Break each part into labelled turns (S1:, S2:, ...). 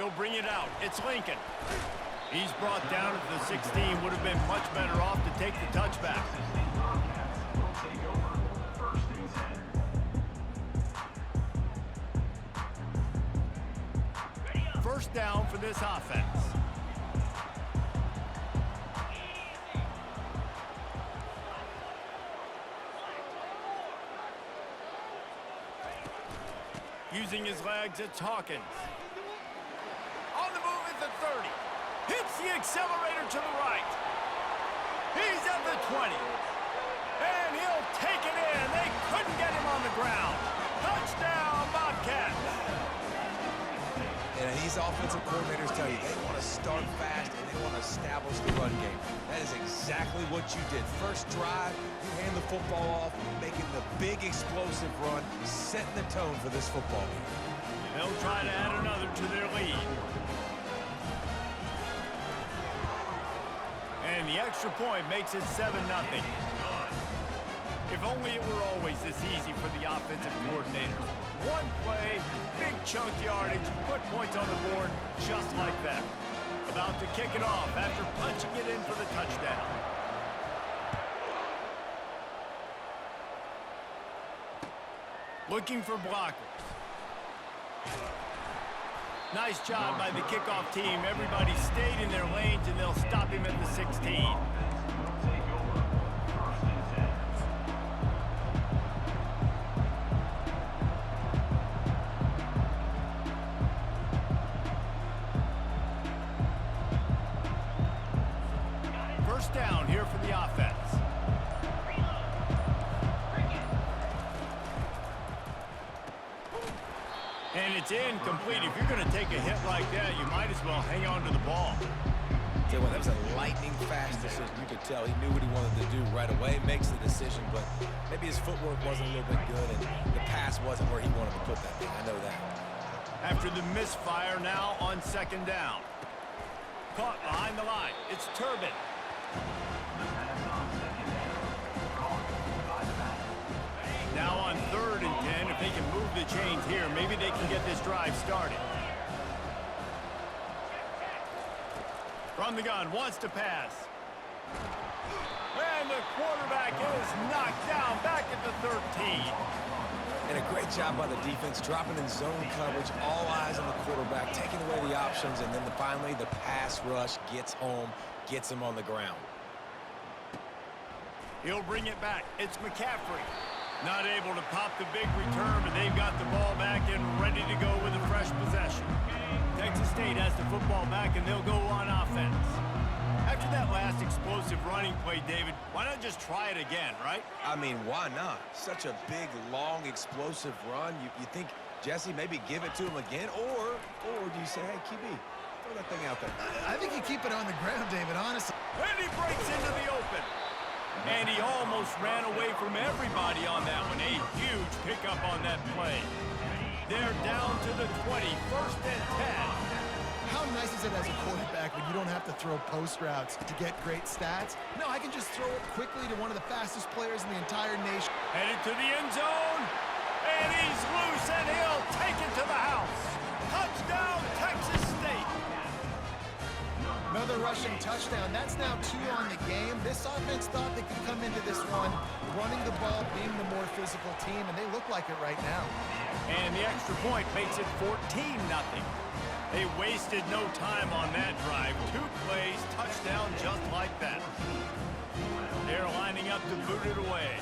S1: He'll bring it out. It's Lincoln. He's brought down at the 16. Would have been much better off to take the touchback. First down for this offense. Using his legs, it's Hawkins. On the move at the 30. Hits the accelerator to the right. He's at the 20. And he'll take it in. They couldn't get him on the ground. Touchdown, Bobcats.
S2: And these offensive coordinators tell you they want to start fast and they want to establish the run game. That is exactly what you did. First drive, you hand the football off, making the big explosive run, setting the tone for this football game.
S1: They'll try to add another to their lead. And the extra point makes it 7-0. If only it were always this easy for the offensive coordinators. One play, big chunk yardage, put points on the board just like that. About to kick it off after punching it in for the touchdown. Looking for blockers. Nice job by the kickoff team. Everybody stayed in their lanes, and they'll stop him at the 16. First down here for the offense. And it's incomplete. If you're going to take a hit like that, you might as well hang on to the ball.
S2: Tell you what, that was a lightning fast decision. You could tell he knew what he wanted to do right away, makes the decision, but maybe his footwork wasn't a little bit good and the pass wasn't where he wanted to put that thing. I know that.
S1: After the misfire, now on second down. Caught behind the line. It's Turbin. Now on 3rd and 10, if they can move the chains here, maybe they can get this drive started. From the gun, wants to pass. And the quarterback is knocked down back at the 13.
S2: And a great job by the defense, dropping in zone coverage, all eyes on the quarterback, taking away the options, and then finally the pass rush gets home, gets him on the ground.
S1: He'll bring it back. It's McCaffrey. Not able to pop the big return, but they've got the ball back and ready to go with a fresh possession. Texas State has the football back, and they'll go on offense. After that last explosive running play, David, why not just try it again, right?
S2: I mean, why not? Such a big, long, explosive run. You think, Jesse, maybe give it to him again? Or do you say, hey, QB, throw that thing out there?
S3: I think you keep it on the ground, David, honestly.
S1: And he breaks into the open. And he almost ran away from everybody on that one. A huge pickup on that play. They're down to the 20, 1st and 10.
S3: How nice is it as a quarterback when you don't have to throw post routes to get great stats? No, I can just throw it quickly to one of the fastest players in the entire nation.
S1: Headed to the end zone. And he's loose, and he'll take it to the house. Touchdown, Texas State.
S3: Another rushing touchdown. That's now 2 on the game. This offense thought they could come into this one running the ball, being the more physical team, and they look like it right now.
S1: And the extra point makes it 14-0. They wasted no time on that drive. 2 plays, touchdown just like that. They're lining up to boot it away.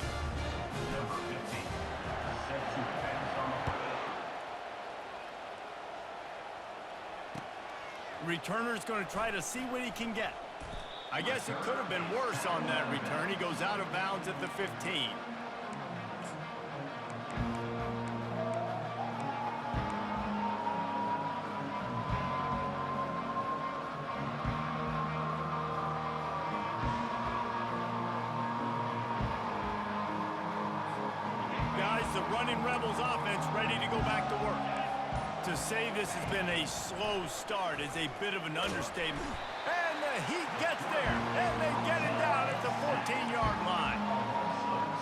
S1: Returner's going to try to see what he can get. I guess it could have been worse on that return. He goes out of bounds at the 15. Guys, the running Rebels offense ready to go back to work. To say this has been a slow start is a bit of an understatement. And the Heat gets there, and they get it down at the 14-yard line.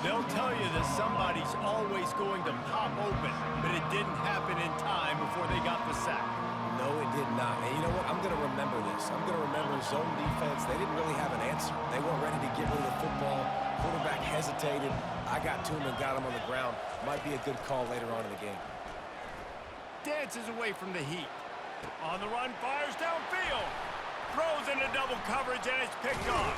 S1: They'll tell you that somebody's always going to pop open, but it didn't happen in time before they got the sack.
S4: No, it did not. And you know what? I'm going to remember this. I'm going to remember zone defense. They didn't really have an answer. They weren't ready to get rid of the football. Quarterback hesitated. I got to him and got him on the ground. Might be a good call later on in the game.
S1: Dances away from the heat. On the run, fires downfield. Throws into double coverage, and it's picked off.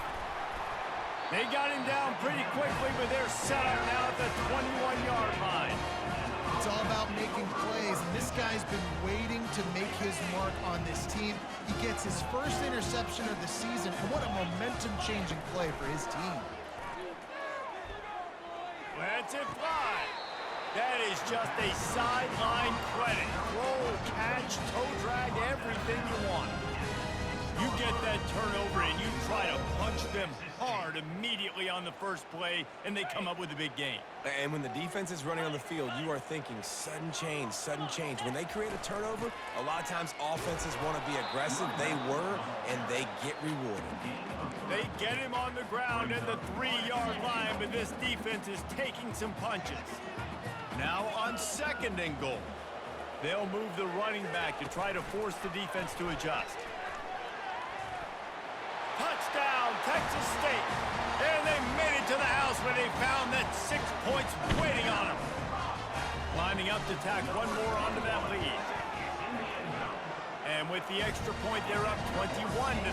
S1: They got him down pretty quickly, but they're set up now at the 21-yard line.
S3: It's all about making plays, and this guy's been waiting to make his mark on this team. He gets his first interception of the season, and what a momentum-changing play for his team.
S1: Lets it fly. That is just a sideline credit. Roll, catch, toe drag, everything you want. You get that turnover and you try to punch them hard immediately on the first play, and they come up with a big gain.
S4: And when the defense is running on the field, you are thinking sudden change, sudden change. When they create a turnover, a lot of times offenses want to be aggressive. They were, and they get rewarded.
S1: They get him on the ground at the 3-yard line, but this defense is taking some punches. Now on 2nd and goal. They'll move the running back to try to force the defense to adjust. Touchdown, Texas State. And they made it to the house when they found that 6 points waiting on them. Lining up to tack one more onto that lead. And with the extra point, they're up 21-0.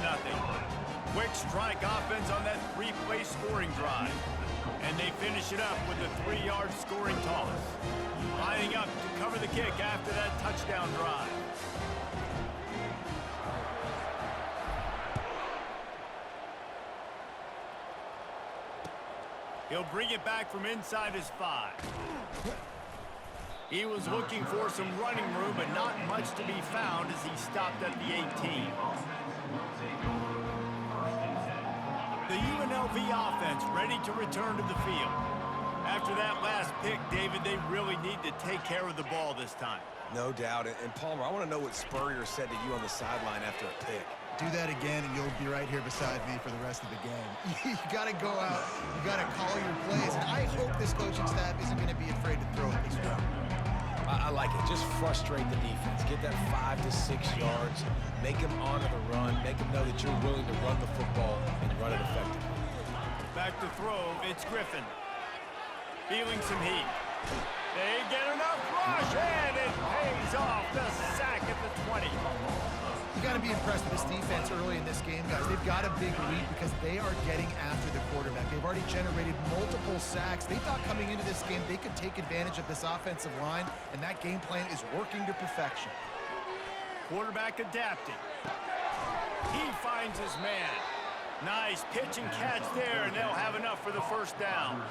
S1: Quick strike offense on that 3-play scoring drive. And they finish it up with a 3-yard scoring toss. Lining up to cover the kick after that touchdown drive. He'll bring it back from inside his 5. He was looking for some running room, but not much to be found as he stopped at the 18. The UNLV offense ready to return to the field. After that last pick, David, they really need to take care of the ball this time.
S4: No doubt. And Palmer, I want to know what Spurrier said to you on the sideline after a pick.
S3: Do that again, and you'll be right here beside me for the rest of the game. You got to go out. You got to call your plays. And I hope this coaching staff isn't going to be afraid to throw it this way.
S4: I like it. Just frustrate the defense. Get that 5 to 6 yards. Make them honor the run. Make them know that you're willing to run the football and run it effectively. Back to throw. It's Griffin. Feeling some heat.
S1: They get enough rush, and it pays off. The sack at the 20.
S3: You got to be impressed with this defense early in this game, guys. They've got a big lead because they are getting after the quarterback. They've already generated multiple sacks. They thought coming into this game they could take advantage of this offensive line, and that game plan is working to perfection.
S1: Quarterback adapting. He finds his man. Nice pitch and catch there, and they'll have enough for the first down.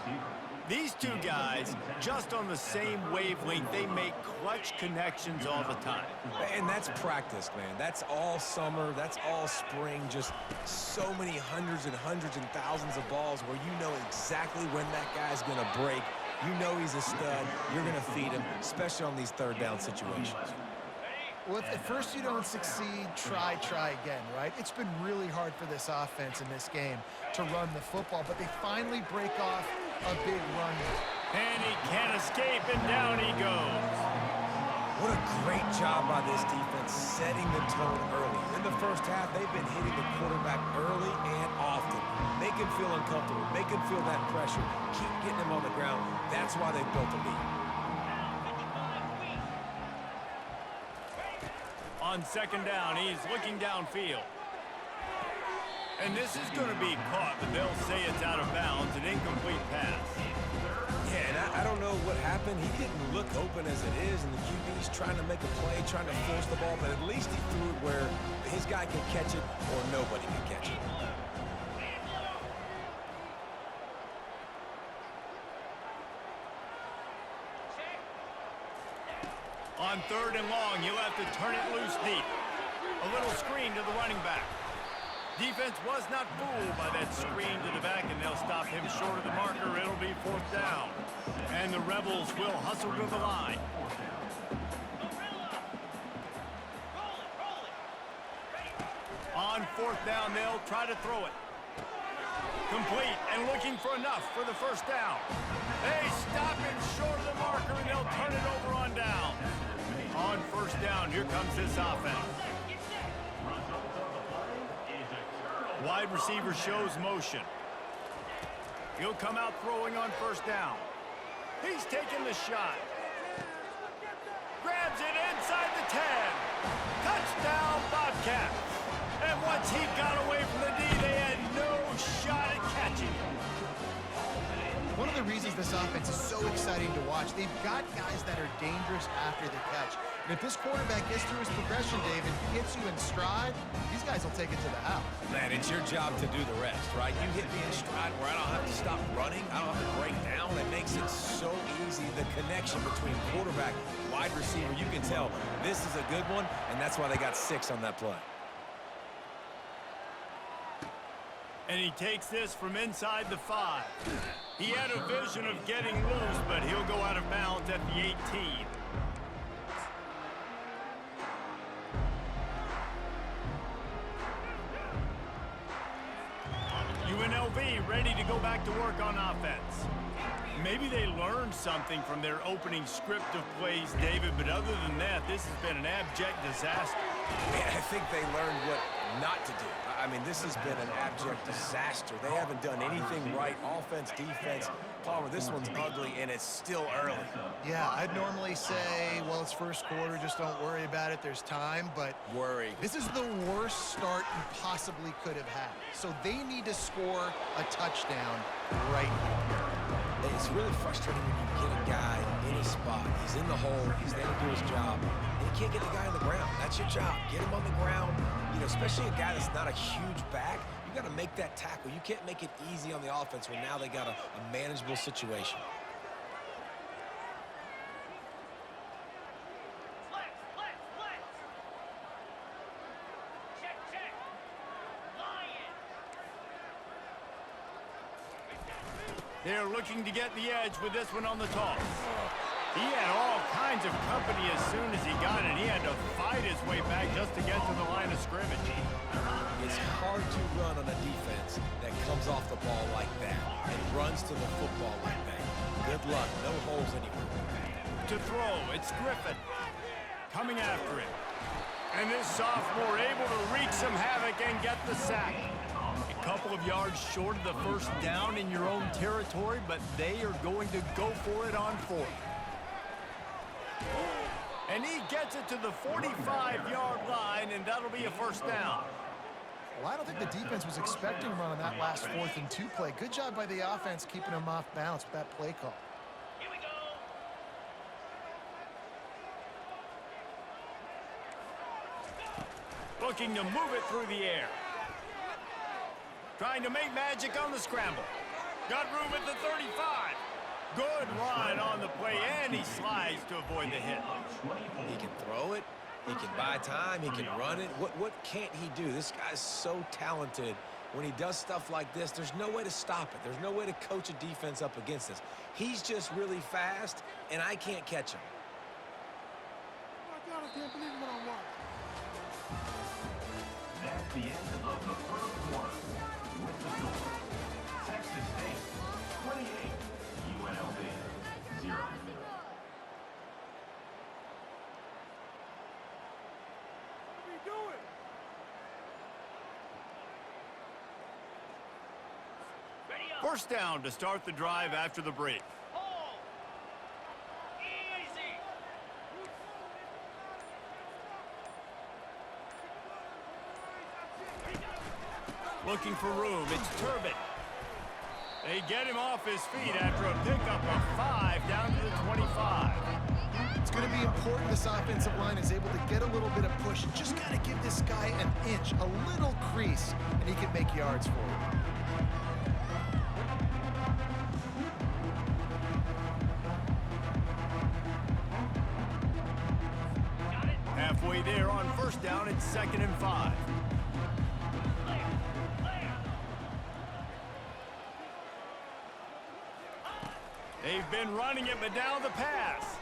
S1: These two guys, just on the same wavelength, they make clutch connections all the time.
S4: And that's practice, man. That's all summer. That's all spring. Just so many hundreds and thousands of balls where you know exactly when that guy's going to break. You know he's a stud. You're going to feed him, especially on these third down situations.
S3: Well, if at first you don't succeed, try again, right? It's been really hard for this offense in this game to run the football, but they finally break off a big run.
S1: And he can't escape, and down he goes.
S4: What a great job by this defense setting the tone early. In the first half, they've been hitting the quarterback early and often. Make him feel uncomfortable. Make him feel that pressure. Keep getting him on the ground. That's why they've built a lead.
S1: On 2nd down, he's looking downfield. And this is going to be caught, but they'll say it's out of bounds, an incomplete pass.
S4: Yeah, and I don't know what happened. He didn't look open as it is, and the QB's trying to make a play, trying to force the ball, but at least he threw it where his guy can catch it or nobody can catch it.
S1: On 3rd and long, you'll have to turn it loose deep. A little screen to the running back. Defense was not fooled by that screen to the back, and they'll stop him short of the marker. It'll be 4th down. And the Rebels will hustle to the line. On 4th down, they'll try to throw it. Complete and looking for enough for the first down. They stop him short of the marker, and they'll turn it over on down. On first down, here comes this offense. Wide receiver shows motion. He'll come out throwing on first down. He's taking the shot. Grabs it inside the 10. Touchdown, Bobcats. And once he got away from the D, they had no shot at catching him.
S3: One of the reasons this offense is so exciting to watch, they've got guys that are dangerous after the catch. And if this quarterback gets through his progression, David, gets you in stride, these guys will take it to the house.
S2: Man, it's your job to do the rest, right? You hit me in stride where I don't have to stop running. I don't have to break down. It makes it so easy. The connection between quarterback, wide receiver, you can tell this is a good one, and that's why they got 6 on that play.
S1: And he takes this from inside the 5. He had a vision of getting loose, but he'll go out of bounds at the 18. UNLV ready to go back to work on offense. Maybe they learned something from their opening script of plays, David, but other than that, this has been an abject disaster.
S2: Man, I think they learned what not to do. I mean, this has been an abject disaster. They haven't done anything right, offense, defense. Palmer, this one's ugly, and it's still early.
S3: Yeah, I'd normally say, well, it's first quarter, just don't worry about it, there's time, but
S2: Worry.
S3: this is the worst start you possibly could have had. So they need to score a touchdown right here.
S2: It's really frustrating when you get a guy in his spot. He's in the hole. He's there to do his job. And you can't get the guy on the ground. That's your job. Get him on the ground. You know, especially a guy that's not a huge back. You got to make that tackle. You can't make it easy on the offense when now they got a manageable situation.
S1: They're looking to get the edge with this one on the toss. He had all kinds of company as soon as he got it. He had to fight his way back just to get to the line of scrimmage.
S2: It's hard to run on a defense that comes off the ball like that and runs to the football like that. Good luck. No holes anywhere.
S1: To throw, it's Griffin coming after him. And this sophomore able to wreak some havoc and get the sack. A couple of yards short of the first down in your own territory, but they are going to go for it on 4th. And he gets it to the 45-yard line, and that'll be a first down.
S3: Well, I don't think the defense was expecting a run on that last 4th and 2 play. Good job by the offense keeping him off balance with that play call.
S1: Here we go. Looking to move it through the air. Trying to make magic on the scramble. Got room at the 35. Good line on the play, and he slides to avoid the hit.
S2: He can throw it. He can buy time. He can run it. What can't he do? This guy's so talented. When he does stuff like this, there's no way to stop it. There's no way to coach a defense up against this. He's just really fast, and I can't catch him.
S5: Oh my God, I can't believe what I watched.
S6: That's the end of the first quarter. With the score, TxSt 28, UNLV 0.
S1: First down to start the drive after the break. Looking for room, it's Turbin. They get him off his feet after a pickup of 5 down to the 25.
S3: It's going to be important this offensive line is able to get a little bit of push. Just got to give this guy an inch, a little crease, and he can make yards for you.
S1: Halfway there on first down, it's 2nd and 5. They've been running it, but now the pass.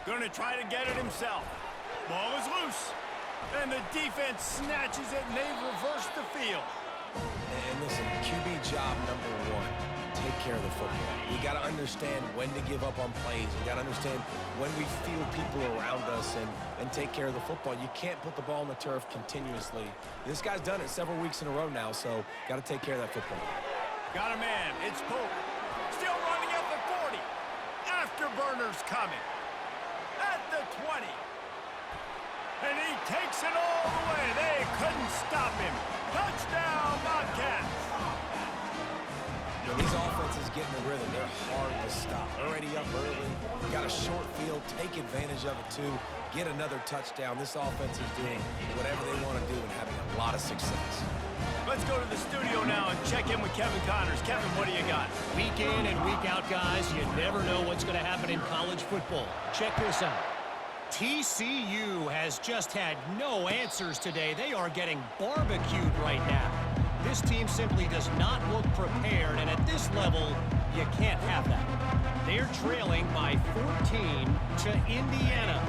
S1: Gonna try to get it himself. Ball is loose. And the defense snatches it, and they've reversed the field.
S2: And listen, QB job number 1. take care of the football. We got to understand when to give up on plays. We got to understand when we feel people around us and take care of the football. You can't put the ball on the turf continuously. This guy's done it several weeks in a row now, so got to take care of that football.
S1: Got a man. It's Pope. Still running at the 40. Afterburners coming. At the 20. And he takes it all the way. They couldn't stop him. Touchdown, Bobcats.
S2: When these offenses get in the rhythm, they're hard to stop. Already up early, got a short field, take advantage of it too, get another touchdown. This offense is doing whatever they want to do and having a lot of success.
S1: Let's go to the studio now and check in with Kevin Connors. Kevin, what do you got?
S7: Week in and week out, guys, you never know what's going to happen in college football. Check this out. TCU has just had no answers today. They are getting barbecued right now. This team simply does not look prepared, and at this level, you can't have that. They're trailing by 14 to Indiana.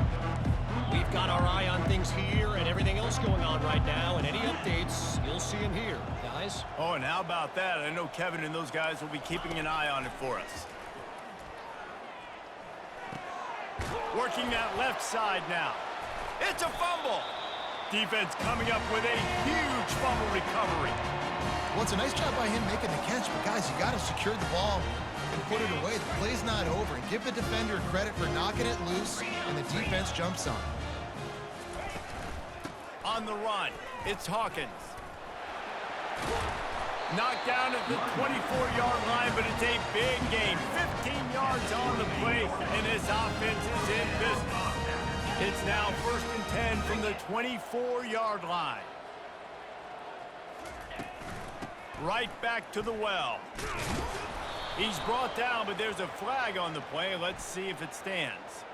S7: We've got our eye on things here and everything else going on right now, and any updates, you'll see them here, guys.
S1: Oh, and how about that? I know Kevin and those guys will be keeping an eye on it for us. Working that left side now. It's a fumble. Defense coming up with a huge fumble recovery.
S3: Well, it's a nice job by him making the catch, but guys, you got to secure the ball and put it away. The play's not over. And give the defender credit for knocking it loose, and the defense jumps on.
S1: On the run, it's Hawkins. Knocked down at the 24-yard line, but it's a big gain. 15 yards on the play, and this offense is in business. It's now 1st and 10 from the 24-yard line. Right back to the well. He's brought down, but there's a flag on the play. Let's see if it stands.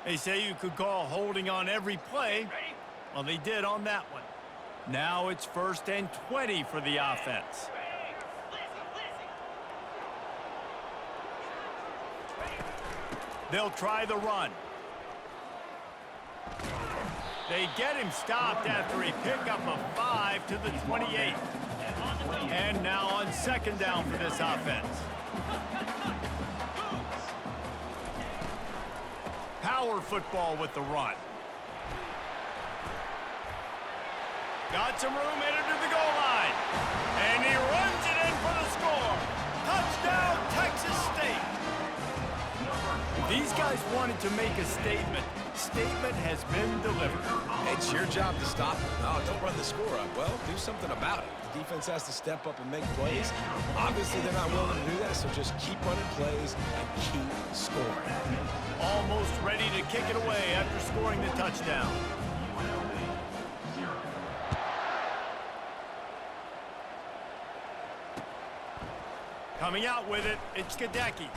S1: They say you could call holding on every play. Well, they did on that one. Now it's 1st and 20 for the offense. They'll try the run. They get him stopped after a pickup of 5 to the 28. And now on 2nd down for this offense. Power football with the run. Got some room, headed to the goal line. And he runs it in for the score. Touchdown, Texas State. These guys wanted to make a statement. Statement has been delivered.
S2: It's your job to stop them. No, don't run the score up. Well, do something about it. The defense has to step up and make plays. Obviously, they're not willing to do that, so just keep running plays and keep scoring.
S1: Almost ready to kick it away after scoring the touchdown. Coming out with it, it's Gadecki.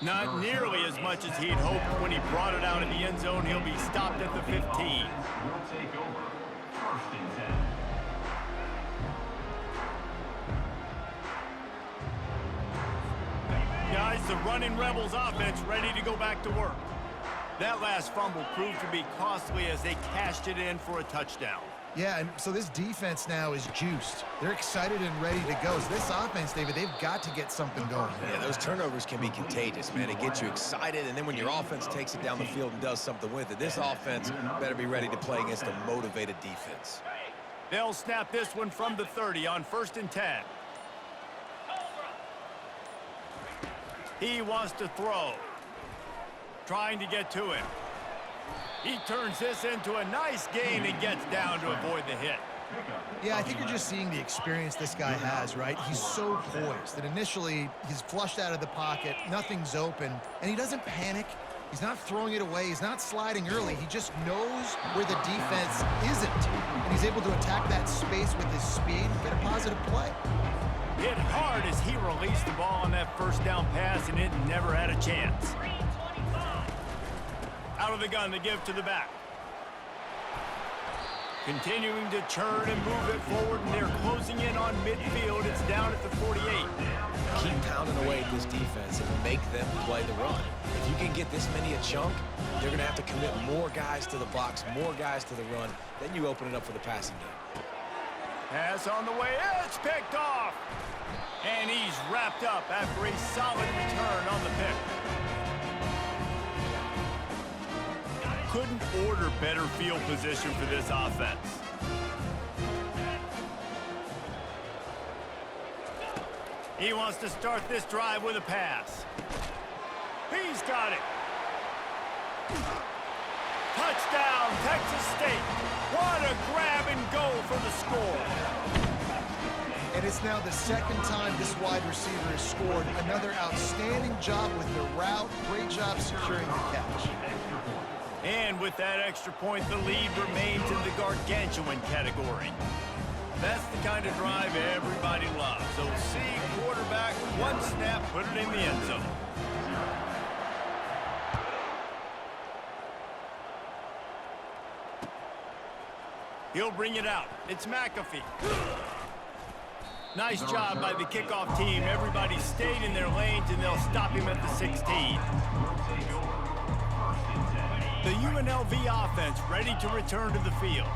S1: Not nearly as much as he'd hoped when he brought it out in the end zone. He'll be stopped at the 15.
S6: Will take over 1st and 10.
S1: Guys, the running Rebels offense ready to go back to work. That last fumble proved to be costly as they cashed it in for a touchdown.
S3: Yeah, and so this defense now is juiced. They're excited and ready to go. So this offense, David, they've got to get something going.
S2: Yeah, those turnovers can be contagious, man. It gets you excited, and then when your offense takes it down the field and does something with it, this offense better be ready to play against a motivated defense.
S1: They'll snap this one from the 30 on 1st and 10. He wants to throw. Trying to get to him. He turns this into a nice gain and gets down to avoid the hit.
S3: Yeah, I think you're just seeing the experience this guy has, right? He's so poised that initially he's flushed out of the pocket, nothing's open, and he doesn't panic. He's not throwing it away. He's not sliding early. He just knows where the defense isn't, and he's able to attack that space with his speed and get a positive play.
S1: Hit hard as he released the ball on that 1st down pass, and it never had a chance. Out of the gun to give to the back. Continuing to churn and move it forward, and they're closing in on midfield. It's down at the 48.
S2: Keep pounding away at this defense and make them play the run. If you can get this many a chunk, they're going to have to commit more guys to the box, more guys to the run. Then you open it up for the passing game.
S1: Pass on the way. It's picked off. And he's wrapped up after a solid return on the pick. Couldn't order better field position for this offense. He wants to start this drive with a pass. He's got it. Touchdown, Texas State. What a grab and go for the score.
S3: And it's now the second time this wide receiver has scored. Another outstanding job with the route. Great job securing the catch.
S1: And with that extra point, the lead remains in the gargantuan category. That's the kind of drive everybody loves. So see quarterback, one snap, put it in the end zone. He'll bring it out. It's McAfee. Nice job by the kickoff team. Everybody stayed in their lanes, and they'll stop him at the 16. The UNLV offense ready to return to the field.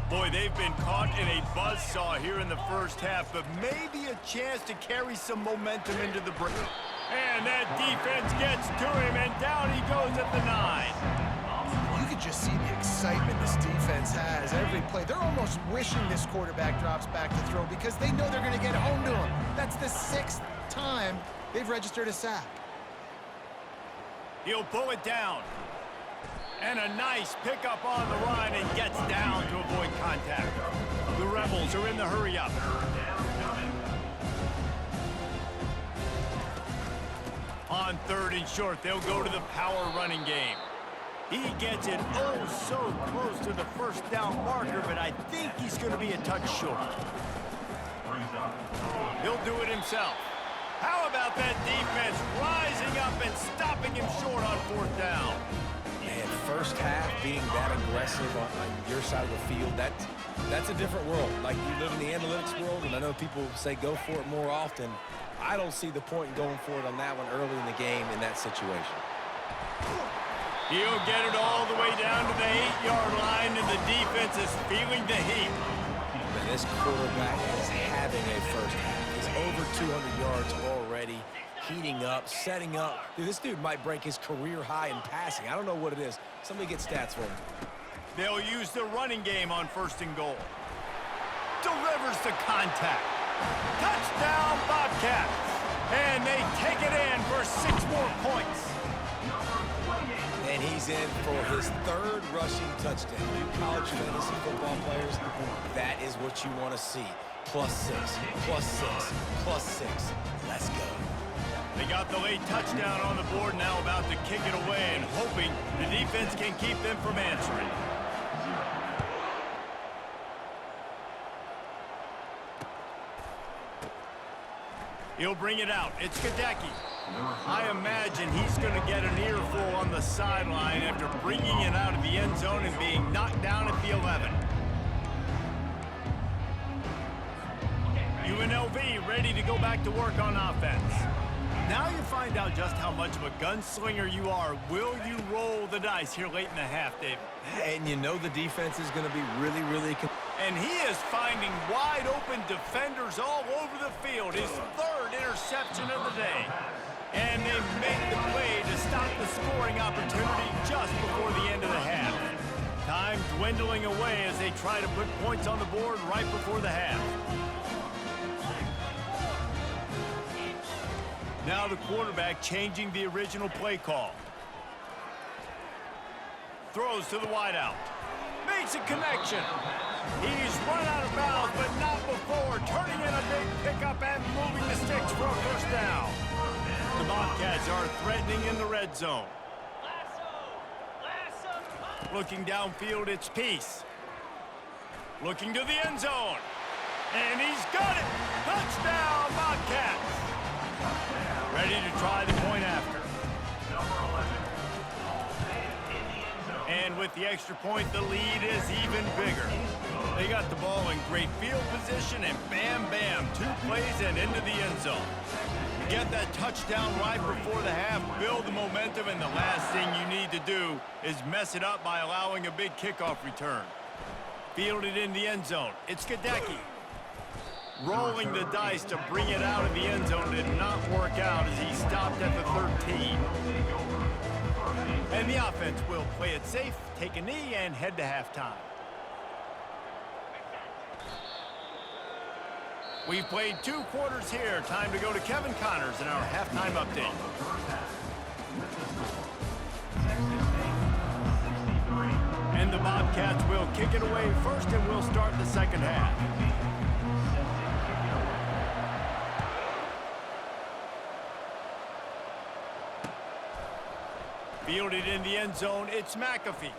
S1: Boy, they've been caught in a buzzsaw here in the first half, but maybe a chance to carry some momentum into the break. And that defense gets to him, and down he goes at the 9.
S3: You could just see the excitement this defense has every play. They're almost wishing this quarterback drops back to throw because they know they're going to get home to him. That's the 6th time they've registered a sack.
S1: He'll pull it down. And a nice pickup on the run and gets down to avoid contact. The Rebels are in the hurry-up. On 3rd and short, they'll go to the power running game. He gets it oh so close to the first down marker, but I think he's going to be a touch short. He'll do it himself. How about that defense rising up and stopping him short on 4th down?
S2: Man, first half being that aggressive on your side of the field, that's a different world. Like, you live in the analytics world, and I know people say go for it more often. I don't see the point in going for it on that one early in the game in that situation.
S1: He'll get it all the way down to the 8-yard line, and the defense is feeling the heat.
S2: Man, this quarterback is having a first half. He's over 200 yards already, heating up, setting up. Dude, this dude might break his career high in passing. I don't know what it is. Somebody get stats for him.
S1: They'll use the running game on 1st and goal. Delivers the contact. Touchdown, Bobcats. And they take it in for 6 more points.
S2: And he's in for his 3rd rushing touchdown. You college fantasy football players, that is what you want to see. +6, +6, +6. Let's go.
S1: They got the late touchdown on the board, now about to kick it away and hoping the defense can keep them from answering. He'll bring it out. It's Gadecki. I imagine he's going to get an earful on the sideline after bringing it out of the end zone and being knocked down at the 11. UNLV ready to go back to work on offense. Now you find out just how much of a gunslinger you are. Will you roll the dice here late in the half, Dave?
S2: And you know the defense is going to be really
S1: and he is finding wide-open defenders all over the field. His 3rd interception of the day. And they make the play to stop the scoring opportunity just before the end of the half. Time dwindling away as they try to put points on the board right before the half. Now the quarterback changing the original play call. Throws to the wideout. Makes a connection. He's run out of bounds, but not before. Turning in a big pickup and moving the sticks for a 1st down. The Bobcats are threatening in the red zone. Looking downfield, it's Peace. Looking to the end zone. And he's got it. Touchdown, Bobcats. Ready to try the point after. And with the extra point, the lead is even bigger. They got the ball in great field position, and bam, bam, 2 plays and into the end zone. You get that touchdown right before the half, build the momentum, and the last thing you need to do is mess it up by allowing a big kickoff return. Fielded in the end zone. It's Gadecki. Rolling the dice to bring it out of the end zone did not work out as he stopped at the 13. And the offense will play it safe, take a knee, and head to halftime. We've played 2 quarters here. Time to go to Kevin Connors in our halftime update. And the Bobcats will kick it away first, and we'll start the second half. Fielded in the end zone, it's McAfee.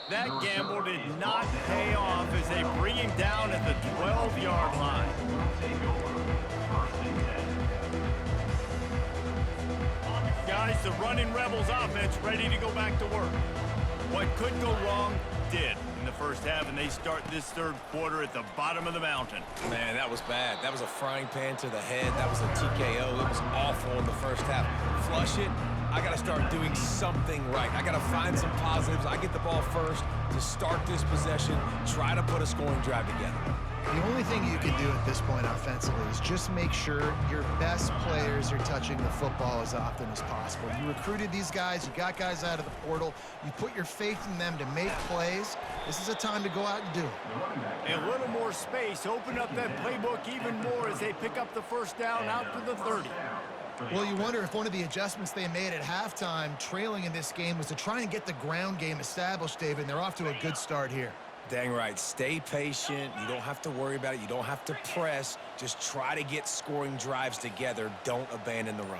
S1: That gamble did not pay off as they bring him down at the 12-yard line. Guys, the running Rebels offense ready to go back to work. What could go wrong did in the first half, and they start this third quarter at the bottom of the mountain.
S2: Man, that was bad. That was a frying pan to the head. That was a TKO. It was awful in the first half. Flush it. I got to start doing something right. I got to find some positives. I get the ball first to start this possession, try to put a scoring drive together.
S3: The only thing you can do at this point offensively is just make sure your best players are touching the football as often as possible. You recruited these guys, you got guys out of the portal, you put your faith in them to make plays. This is a time to go out and do it.
S1: A little more space, open up that playbook even more as they pick up the first down out to the 30.
S3: Well, you wonder if one of the adjustments they made at halftime, trailing in this game, was to try and get the ground game established, David, and they're off to a good start here.
S2: Dang right. Stay patient. You don't have to worry about it. You don't have to press. Just try to get scoring drives together. Don't abandon the run.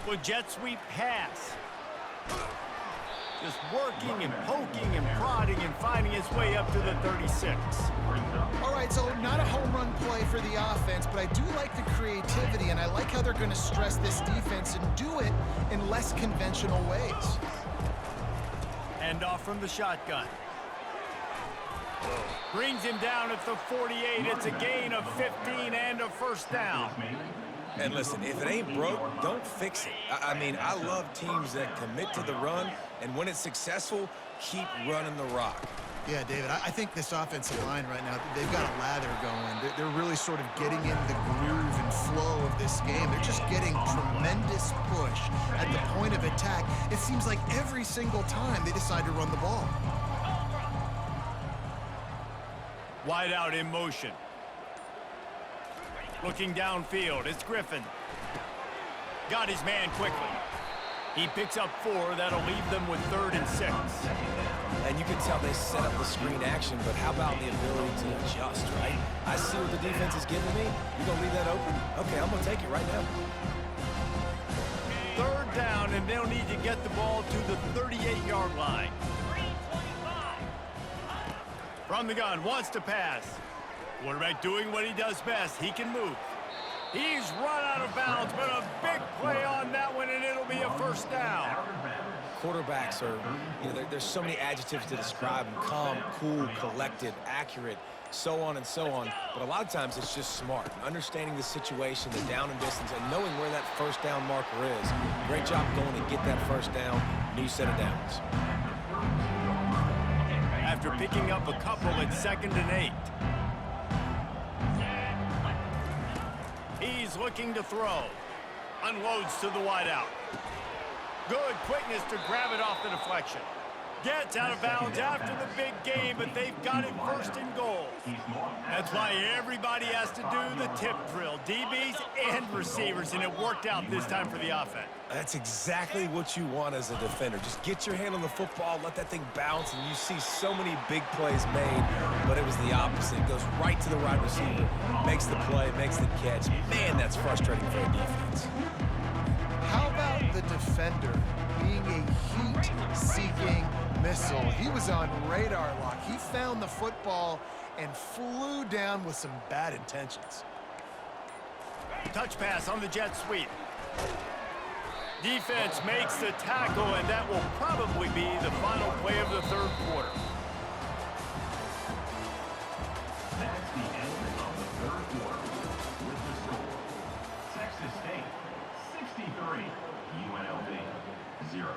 S1: Well, jet sweep pass. Just working and poking and prodding and finding its way up to the 36.
S3: All right, so not a home run play for the offense, but I do like the creativity, and I like how they're going to stress this defense and do it in less conventional ways.
S1: And off from the shotgun. Brings him down at the 48. It's a gain of 15 and a first down.
S2: And listen, if it ain't broke, don't fix it. I mean, I love teams that commit to the run, and when it's successful, keep running the rock.
S3: Yeah, David, I think this offensive line right now, they've got a lather going. They're really sort of getting in the groove and flow of this game. They're just getting tremendous push at the point of attack. It seems like every single time they decide to run the ball.
S1: Wide out in motion. Looking downfield, it's Griffin. Got his man quickly. He picks up 4. That'll leave them with 3rd and 6.
S2: And you can tell they set up the screen action, but how about the ability to adjust, right? I see what the defense is giving me. You gonna leave that open? Okay, I'm gonna take it right now.
S1: 3rd down, and they'll need to get the ball to the 38-yard line. From the gun, wants to pass. Quarterback doing what he does best. He can move. He's run out of bounds, but a big play on that one, and it'll be a first down.
S2: Quarterbacks are, you know, there's so many adjectives to describe them. Calm, cool, collected, accurate, so on and so on. But a lot of times it's just smart. Understanding the situation, the down and distance, and knowing where that first down marker is. Great job going to get that first down. New set of downs.
S1: After picking up a couple at 2nd and 8. He's looking to throw. Unloads to the wideout. Good quickness to grab it off the deflection. Gets out of bounds after the big game, but they've got it 1st and goal. That's why everybody has to do the tip drill, DBs and receivers, and it worked out this time for the offense.
S2: That's exactly what you want as a defender. Just get your hand on the football, let that thing bounce, and you see so many big plays made, but it was the opposite. It goes right to the wide receiver, makes the play, makes the catch. Man, that's frustrating for a defense.
S3: How about the defender being a heat-seeking missile? He was on radar lock. He found the football and flew down with some bad intentions.
S1: Touch pass on the jet sweep. Defense makes the tackle, and that will probably be the final play of the 3rd quarter.
S6: That's the end of the 3rd quarter. With the score, Texas State 63, UNLV 0.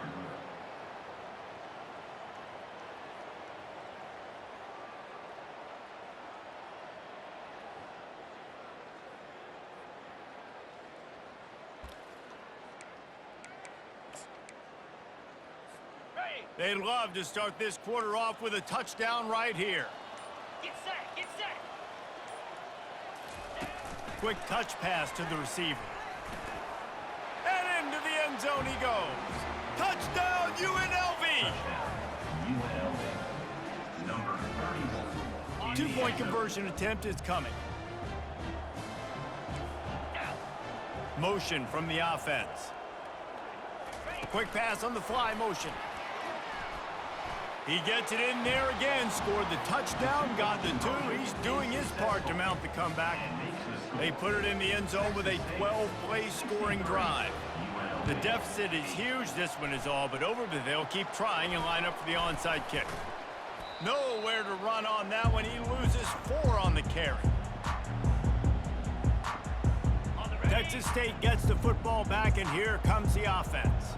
S1: They'd love to start this quarter off with a touchdown right here.
S8: Get set, get set.
S1: Quick touch pass to the receiver. And into the end zone he goes. Touchdown, UNLV!
S6: UNLV. Number 31.
S1: Two-point conversion attempt is coming. Motion from the offense. Quick pass on the fly motion. He gets it in there again, scored the touchdown, got the 2. He's doing his part to mount the comeback. They put it in the end zone with a 12-play scoring drive. The deficit is huge. This one is all but over, but they'll keep trying and line up for the onside kick. Nowhere to run on that one. He loses 4 on the carry. Texas State gets the football back, and here comes the offense.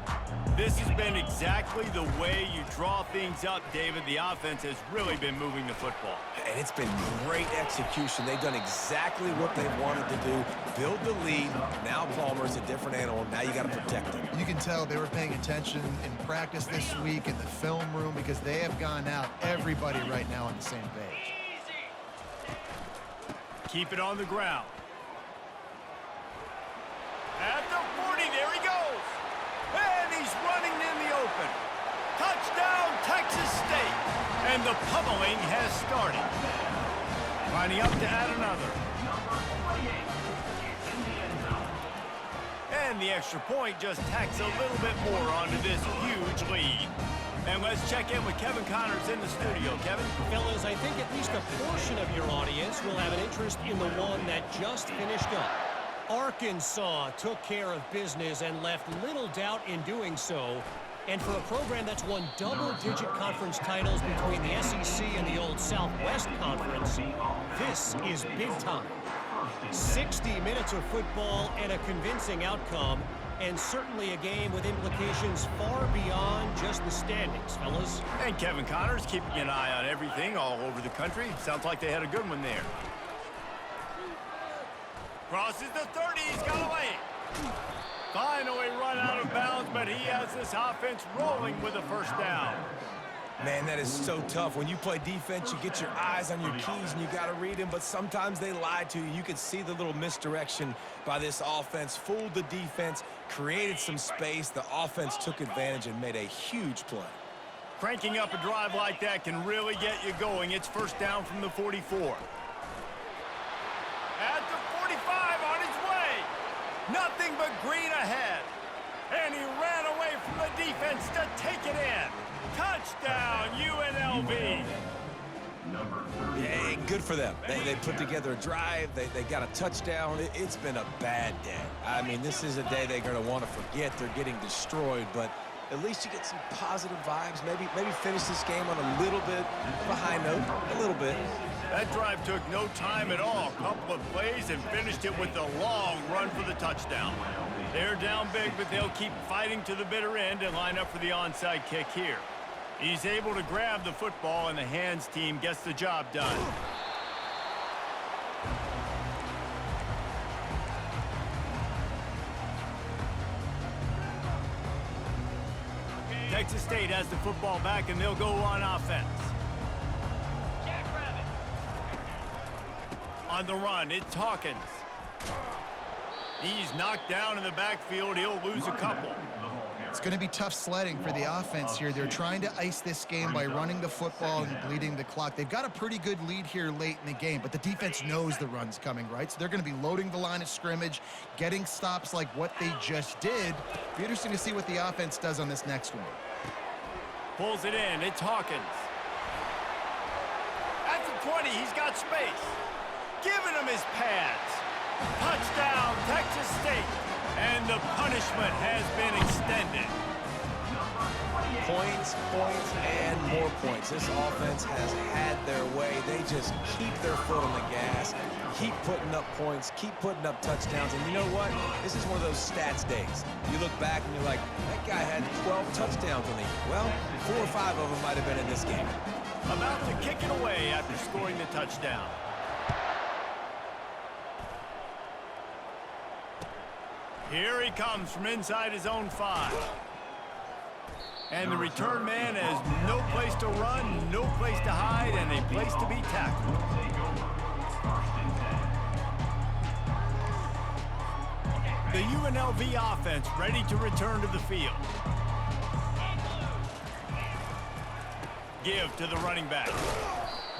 S1: This has been exactly the way you draw things up, David. The offense has really been moving the football.
S2: And it's been great execution. They've done exactly what they wanted to do. Build the lead. Now Palmer's a different animal. Now you got to protect him.
S3: You can tell they were paying attention in practice this week in the film room because they have gone out, everybody right now on the same page.
S1: Keep it on the ground. At the 40, there he goes. And he's running in the open. Touchdown, Texas State. And the pummeling has started. Lining up to add another. And the extra point just tacks a little bit more onto this huge lead. And let's check in with Kevin Connors in the studio. Kevin?
S7: Fellas, I think at least a portion of your audience will have an interest in the one that just finished up. Arkansas took care of business and left little doubt in doing so. And for a program that's won double-digit conference titles between the SEC and the old Southwest Conference, this is big time. 60 minutes of football and a convincing outcome, and certainly a game with implications far beyond just the standings, fellas.
S1: And Kevin Connors keeping an eye on everything all over the country. Sounds like they had a good one there. Crosses the 30, he's got away. Finally run out of bounds, but he has this offense rolling with a first down.
S2: Man, that is so tough. When you play defense, you get your eyes on your keys and you got to read them, but sometimes they lie to you. You can see the little misdirection by this offense, fooled the defense, created some space. The offense took advantage and made a huge play.
S1: Cranking up a drive like that can really get you going. It's first down from the 44. At the 45, on his way. Nothing but green ahead. And he ran away from the defense to take it in. Touchdown, UNLV.
S2: Yeah, good for them. They put together a drive. They got a touchdown. It's been a bad day. I mean, this is a day they're going to want to forget. They're getting destroyed, but at least you get some positive vibes. Maybe finish this game on a little bit of a high note, a little bit.
S1: That drive took no time at all. A couple of plays and finished it with a long run for the touchdown. They're down big, but they'll keep fighting to the bitter end and line up for the onside kick here. He's able to grab the football, and the hands team gets the job done. Texas State has the football back, and they'll go on offense. On the run, it's Hawkins. He's knocked down in the backfield. He'll lose a couple.
S3: It's going to be tough sledding for the offense here. They're trying to ice this game by running the football and bleeding the clock. They've got a pretty good lead here late in the game, but the defense knows the run's coming, right? So they're going to be loading the line of scrimmage, getting stops like what they just did. Be interesting to see what the offense does on this next one.
S1: Pulls it in. It's Hawkins. At the 20, he's got space. Giving him his pads. Touchdown, Texas State. And the punishment has been extended.
S2: Points, and more points. This offense has had their way. They just keep their foot on the gas, keep putting up points, keep putting up touchdowns. And you know what? This is one of those stats days. You look back and you're like, that guy had 12 touchdowns on the year. Well, 4 or 5 of them might have been in this game.
S1: About to kick it away after scoring the touchdown. Here he comes from inside his own 5. And the return man has no place to run, no place to hide, and a place to be tackled. The UNLV offense ready to return to the field. Give to the running back.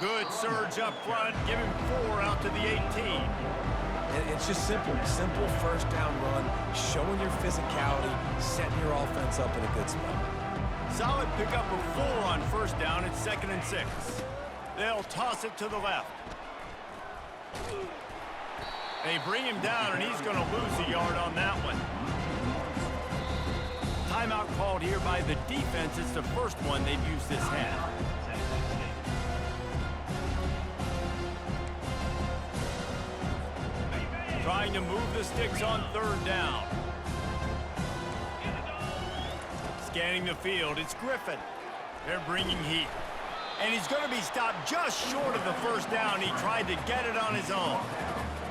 S1: Good surge up front. Give him 4 out to the 18.
S2: It's just simple. Simple first down run, showing your physicality, setting your offense up in a good spot.
S1: Solid pickup of 4 on first down. It's 2nd and 6. They'll toss it to the left. They bring him down, and he's going to lose a yard on that one. Timeout called here by the defense. It's the first one they've used this half. Trying to move the sticks on 3rd down. Scanning the field, it's Griffin. They're bringing heat. And he's going to be stopped just short of the first down. He tried to get it on his own.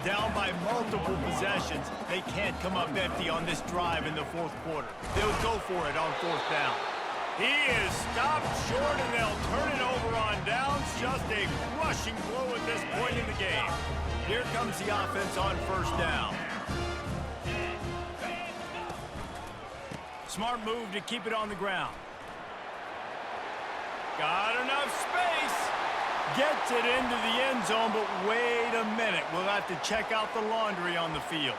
S1: Down by multiple possessions. They can't come up empty on this drive in the 4th quarter. They'll go for it on 4th down. He is stopped short, and they'll turn it over on downs. Just a crushing blow at this point in the game. Here comes the offense on 1st down. Smart move to keep it on the ground. Got enough space. Gets it into the end zone, but wait a minute. We'll have to check out the laundry on the field.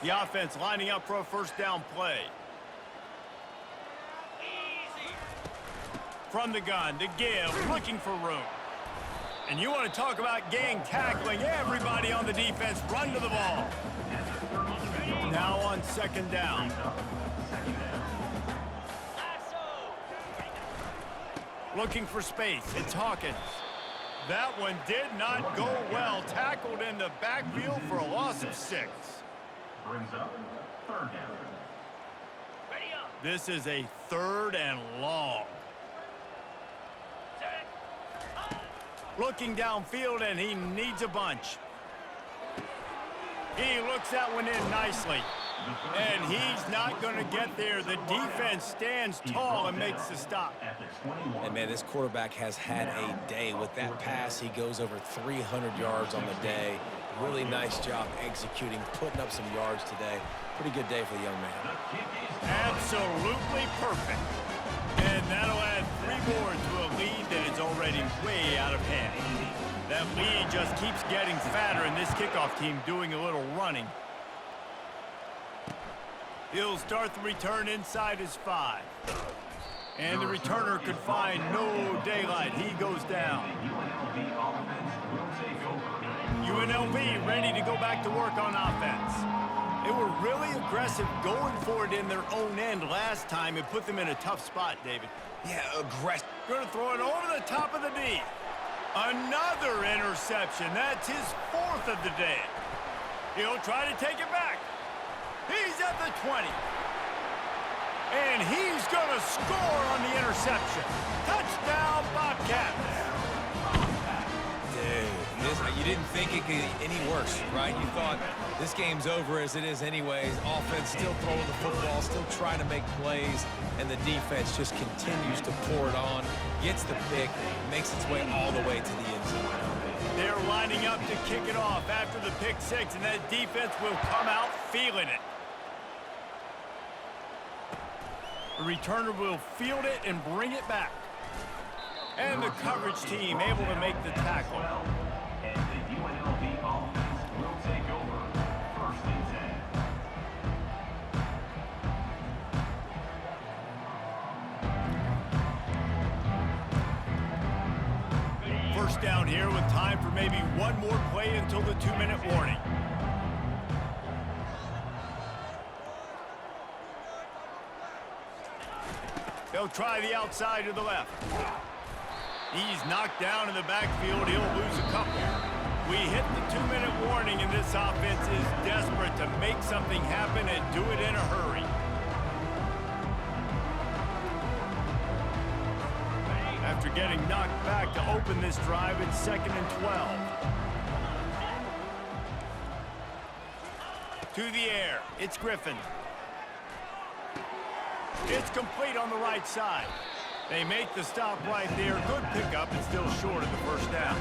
S1: The offense lining up for a 1st down play. From the gun, to give, looking for room. And you want to talk about gang tackling. Everybody on the defense run to the ball. Now on 2nd down. Looking for space. It's Hawkins. That one did not go well. Tackled in the backfield for a loss of 6.
S6: Brings up 3rd down.
S1: This is a 3rd and long. Looking downfield, and he needs a bunch. He looks that one in nicely. And he's not going to get there. The defense stands tall and makes the stop.
S2: And, man, this quarterback has had a day. With that pass, he goes over 300 yards on the day. Really nice job executing, putting up some yards today. Pretty good day for the young man.
S1: Absolutely perfect. And that'll add 3 more to a lead that is already way out of hand. That lead just keeps getting fatter, and this kickoff team doing a little running. He'll start the return inside his 5. And the returner could find no daylight. He goes down. UNLV ready to go back to work on offense. They were really aggressive going for it in their own end last time. It put them in a tough spot, David.
S2: Yeah, aggressive.
S1: Going to throw it over the top of the D. Another interception. That's his 4th of the day. He'll try to take it back. He's at the 20. And he's going to score on the interception. Touchdown, Bobcats.
S2: Dude, you didn't think it could get any worse, right? You thought this game's over as it is anyways. Offense still throwing the football, still trying to make plays, and the defense just continues to pour it on, gets the pick, makes its way all the way to the end zone.
S1: They're lining up to kick it off after the pick 6, and that defense will come out feeling it. The returner will field it and bring it back. And the coverage team able to make the tackle.
S6: And the UNLV offense will take over 1st and
S1: 10. First down here with time for maybe one more play until the 2-minute warning. They'll try the outside to the left. He's knocked down in the backfield. He'll lose a couple. We hit the 2-minute warning, and this offense is desperate to make something happen and do it in a hurry. After getting knocked back to open this drive, it's 2nd and 12. To the air, it's Griffin. It's complete on the right side. They make the stop right there. Good pickup and still short of the first down.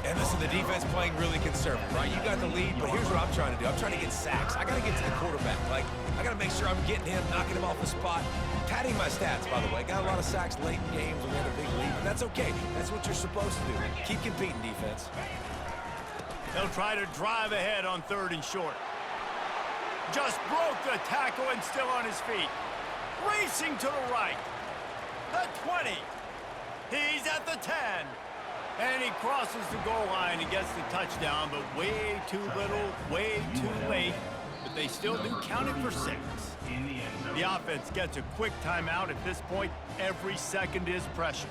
S2: And listen, the defense playing really conservative, right? You got the lead, but here's what I'm trying to do. I'm trying to get sacks. I got to get to the quarterback. Like, I got to make sure I'm getting him, knocking him off the spot. Padding my stats, by the way. Got a lot of sacks late in games when we had a big lead, but that's okay. That's what you're supposed to do. Keep competing, defense.
S1: They'll try to drive ahead on 3rd and short. Just broke the tackle and still on his feet. Racing to the right. The 20. He's at the 10. And he crosses the goal line and gets the touchdown, but way too little, way too late. But they still do count it for 6. The offense gets a quick timeout. At this point, every second is precious.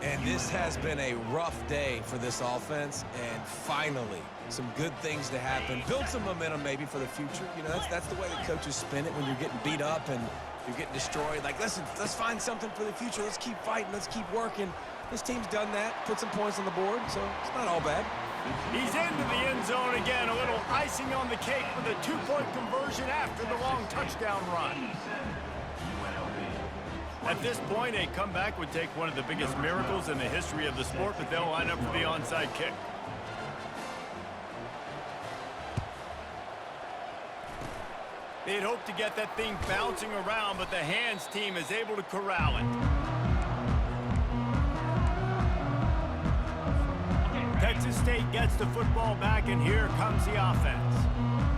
S2: And this has been a rough day for this offense, and finally, some good things to happen. Build some momentum maybe for the future. You know, that's the way the coaches spin it when you're getting beat up and you're getting destroyed. Like, listen, let's find something for the future. Let's keep fighting. Let's keep working. This team's done that, put some points on the board, so it's not all bad.
S1: He's into the end zone again. A little icing on the cake with a 2-point conversion after the long touchdown run. At this point, a comeback would take one of the biggest miracles in the history of the sport, but they'll line up for the onside kick. They'd hoped to get that thing bouncing around, but the hands team is able to corral it. Texas State gets the football back, and here comes the offense.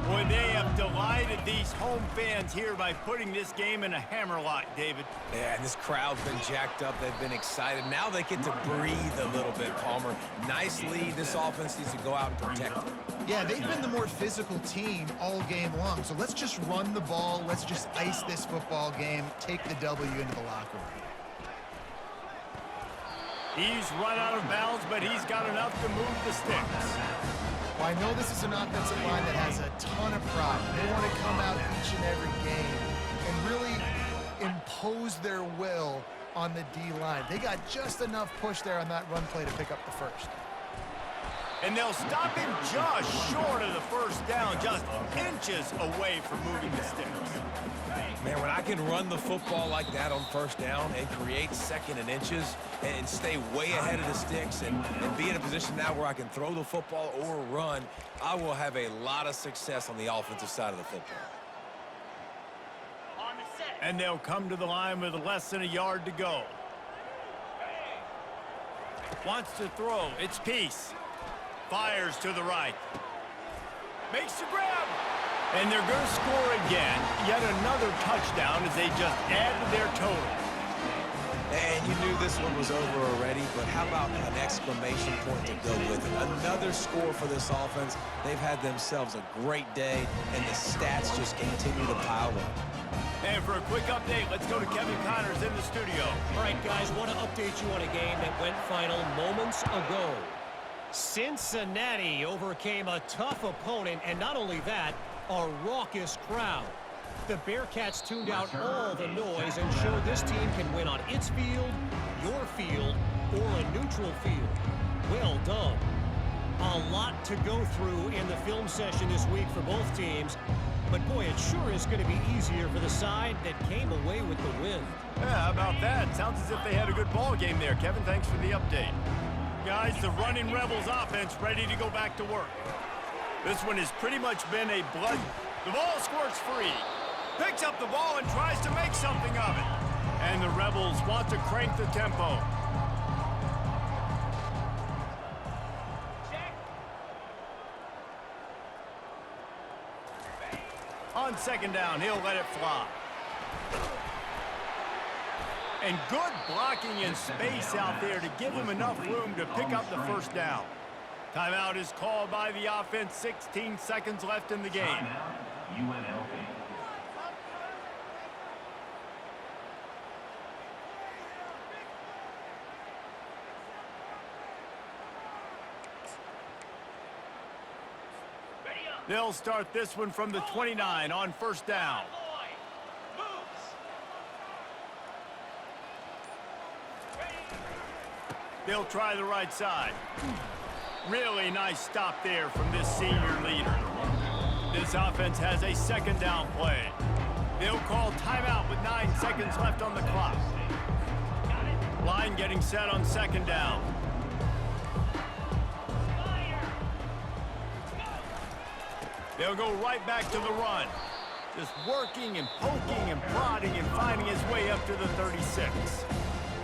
S1: Boy, they have delighted these home fans here by putting this game in a hammerlock, David.
S2: Yeah, and this crowd's been jacked up. They've been excited. Now they get to breathe a little bit, Palmer. Nice lead. This offense needs to go out and protect it.
S3: Yeah, they've been the more physical team all game long. So let's just run the ball. Let's just ice this football game, take the W into the locker room.
S1: He's run out of bounds, but he's got enough to move the sticks.
S3: Well, I know this is an offensive line that has a ton of pride. They want to come out each and every game and really impose their will on the D-line. They got just enough push there on that run play to pick up the first.
S1: And they'll stop him just short of the first down, just inches away from moving the sticks.
S2: Man, when I can run the football like that on first down and create 2nd and inches and stay way ahead of the sticks and be in a position now where I can throw the football or run, I will have a lot of success on the offensive side of the football.
S8: On the set.
S1: And they'll come to the line with less than a yard to go. Wants to throw. It's Peace. Fires to the right. Makes the grab. And they're going to score again. Yet another touchdown as they just add to their total.
S2: And you knew this one was over already, but how about an exclamation point to go with it? Another score for this offense. They've had themselves a great day, and the stats just continue to pile up.
S1: And for a quick update, let's go to Kevin Connors in the studio.
S7: All right, guys, want to update you on a game that went final moments ago. Cincinnati overcame a tough opponent, and not only that, a raucous crowd. The Bearcats tuned out all the noise and showed this team can win on its field, your field, or a neutral field. Well done. A lot to go through in the film session this week for both teams, but boy, it sure is going to be easier for the side that came away with the win.
S1: Yeah, how about that? Sounds as if they had a good ball game there. Kevin, thanks for the update. Guys, the running Rebels offense ready to go back to work. This one has pretty much been a blood. The ball squirts free. Picks up the ball and tries to make something of it. And the Rebels want to crank the tempo. On 2nd down, he'll let it fly. And good blocking in space out there to give him enough room to pick up the first down. Timeout is called by the offense. 16 seconds left in the game.
S6: Timeout, UNLV.
S1: They'll start this one from the 29 on 1st down. They'll try the right side. Really nice stop there from this senior leader. This offense has a 2nd down play. They'll call timeout with 9 seconds left on the clock. Line getting set on second down. They'll go right back to the run. Just working and poking and prodding and finding his way up to the 36.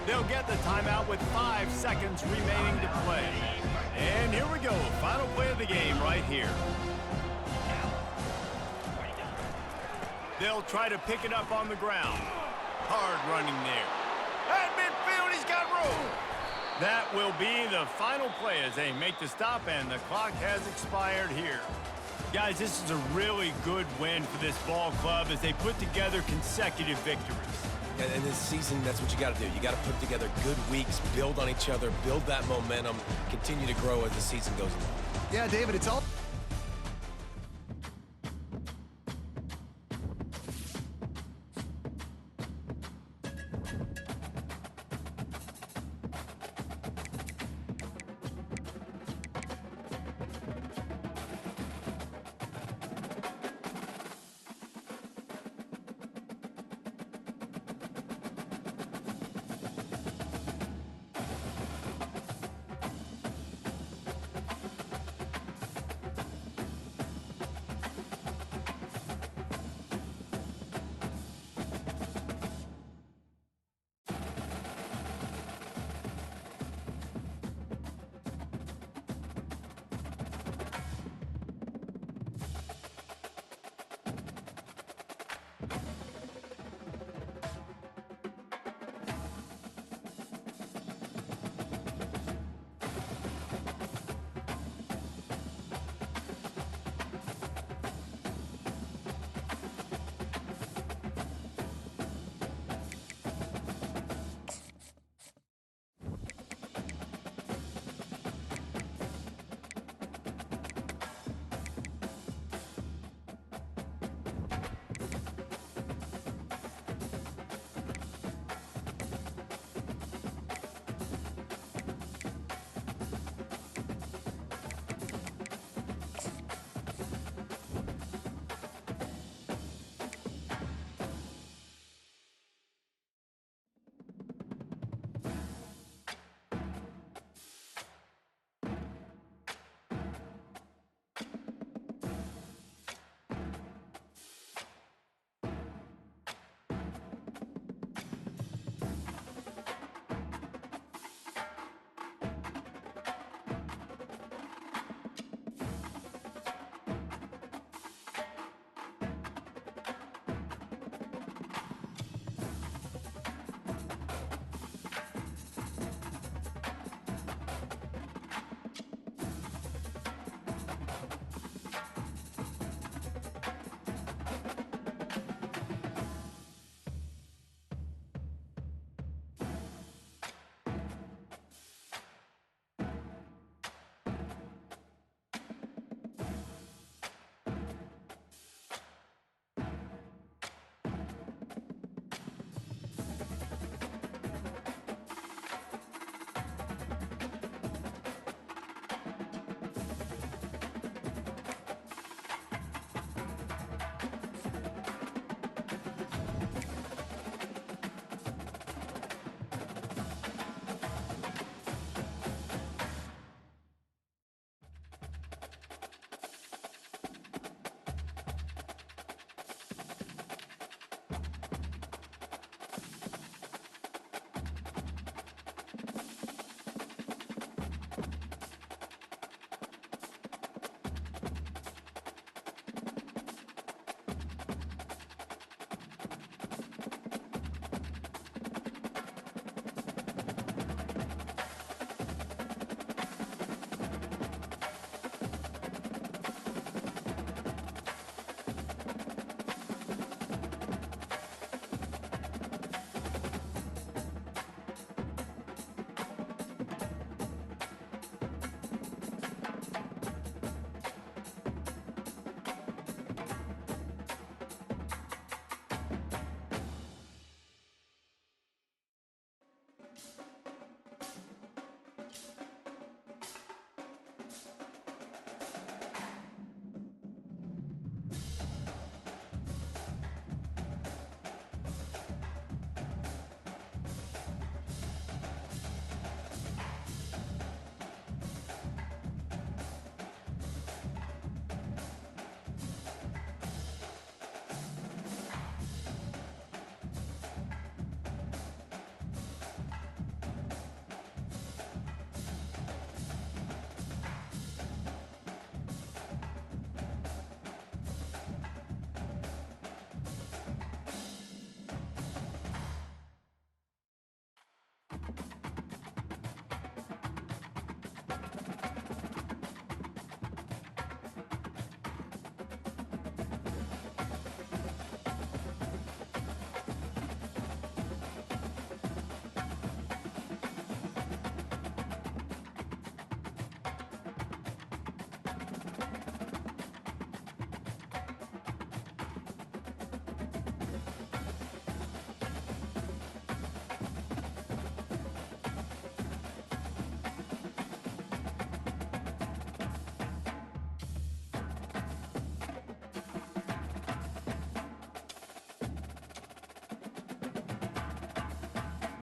S1: They'll get the timeout with 5 seconds remaining to play. And here we go, final play of the game right here. They'll try to pick it up on the ground. Hard running there. At midfield, he's got room. That will be the final play as they make the stop, and the clock has expired here. Guys, this is a really good win for this ball club as they put together consecutive victories.
S2: And this season, that's what you got to do. You got to put together good weeks, build on each other, build that momentum, continue to grow as the season goes along.
S3: Yeah, David, it's all...